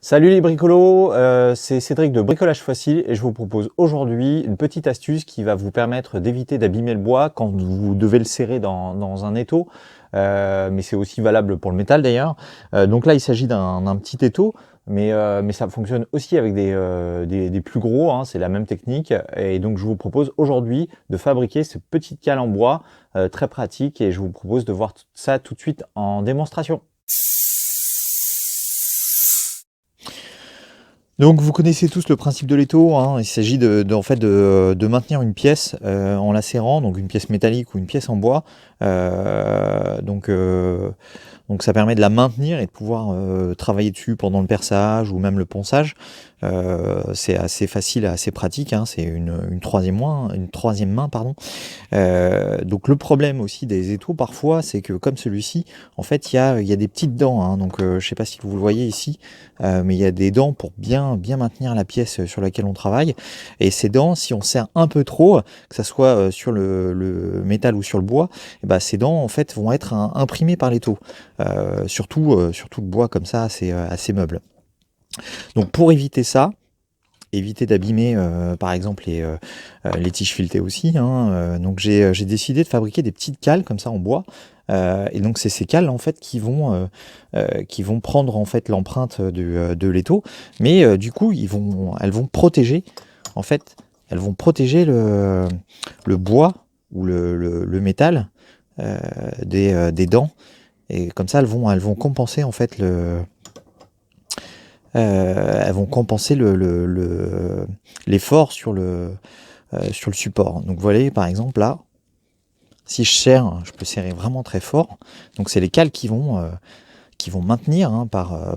Salut les bricolos, c'est Cédric de Bricolage Facile et je vous propose aujourd'hui une petite astuce qui va vous permettre d'éviter d'abîmer le bois quand vous devez le serrer dans un étau, mais c'est aussi valable pour le métal d'ailleurs. Donc là il s'agit d'un petit étau, mais ça fonctionne aussi avec des plus gros, hein, c'est la même technique. Et donc je vous propose aujourd'hui de fabriquer ce petit cale en bois très pratique et je vous propose de voir ça tout de suite en démonstration. Donc vous connaissez tous le principe de l'étau, hein. Il s'agit en fait de maintenir une pièce en la serrant, donc une pièce métallique ou une pièce en bois. Donc ça permet de la maintenir et de pouvoir travailler dessus pendant le perçage ou même le ponçage. C'est assez facile et assez pratique, hein. C'est une troisième main, pardon. Donc le problème aussi des étaux parfois, c'est que comme celui-ci, en fait, il y a des petites dents, hein. Donc je ne sais pas si vous le voyez ici, mais il y a des dents pour bien maintenir la pièce sur laquelle on travaille. Et ces dents, si on serre un peu trop, que ça soit sur le métal ou sur le bois, et ben, ces dents en fait vont être imprimées par l'étau. Surtout le bois comme ça, c'est assez meuble. Donc pour éviter ça, éviter d'abîmer par exemple les tiges filetées aussi, hein. Donc j'ai décidé de fabriquer des petites cales comme ça en bois. Et donc c'est ces cales en fait qui vont prendre en fait l'empreinte de l'étau, mais du coup elles vont protéger en fait, elles vont protéger le bois ou le métal des dents, et comme ça elles vont compenser en fait elles vont compenser l'effort sur le support. Donc vous voyez par exemple là, si je serre, je peux serrer vraiment très fort. Donc c'est les cales qui vont maintenir, hein, par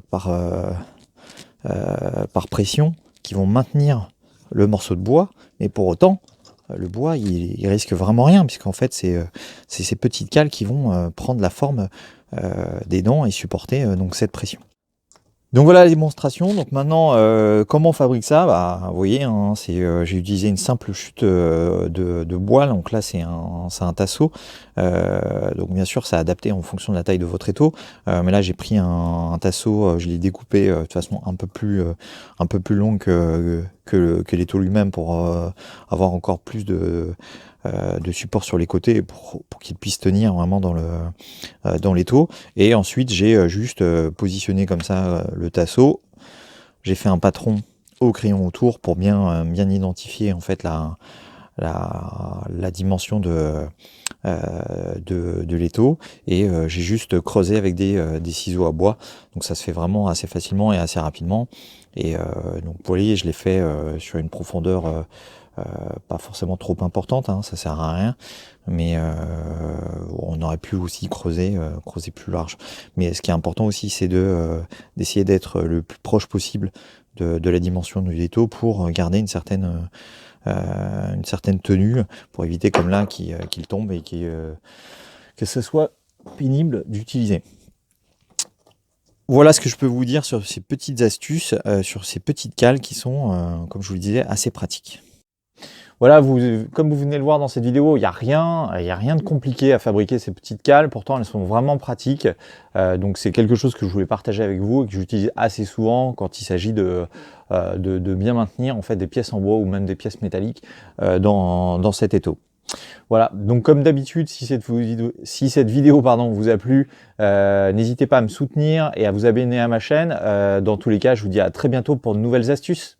pression, qui vont maintenir le morceau de bois. Mais pour autant, le bois il risque vraiment rien, puisqu'en fait c'est ces petites cales qui vont prendre la forme des dents et supporter donc cette pression. Donc voilà la démonstration. Donc maintenant, comment on fabrique ça? Bah, vous voyez, hein, j'ai utilisé une simple chute de bois. Donc là, c'est un tasseau. Donc bien sûr, c'est adapté en fonction de la taille de votre étau. Mais là, j'ai pris un tasseau, je l'ai découpé de façon un peu plus longue que l'étau lui-même pour avoir encore plus de support sur les côtés pour qu'il puisse tenir vraiment dans l'étau. Et ensuite j'ai juste positionné comme ça le tasseau. J'ai fait un patron au crayon autour pour bien identifier en fait la dimension de l'étau, et j'ai juste creusé avec des ciseaux à bois. Donc ça se fait vraiment assez facilement et assez rapidement. Et donc vous voyez, je l'ai fait sur une profondeur pas forcément trop importante, hein, ça sert à rien, mais on aurait pu aussi creuser plus large. Mais ce qui est important aussi, c'est d'essayer d'être le plus proche possible de la dimension du étau pour garder une certaine tenue, pour éviter comme là qu'il tombe et que ce soit pénible d'utiliser. Voilà ce que je peux vous dire sur ces petites astuces, sur ces petites cales qui sont, comme je vous le disais, assez pratiques. Voilà, comme vous venez de le voir dans cette vidéo, il n'y a rien de compliqué à fabriquer ces petites cales. Pourtant, elles sont vraiment pratiques. Donc, c'est quelque chose que je voulais partager avec vous et que j'utilise assez souvent quand il s'agit de bien maintenir en fait des pièces en bois ou même des pièces métalliques dans cet étau. Voilà, donc comme d'habitude, si cette vidéo pardon, vous a plu, n'hésitez pas à me soutenir et à vous abonner à ma chaîne. Dans tous les cas, je vous dis à très bientôt pour de nouvelles astuces.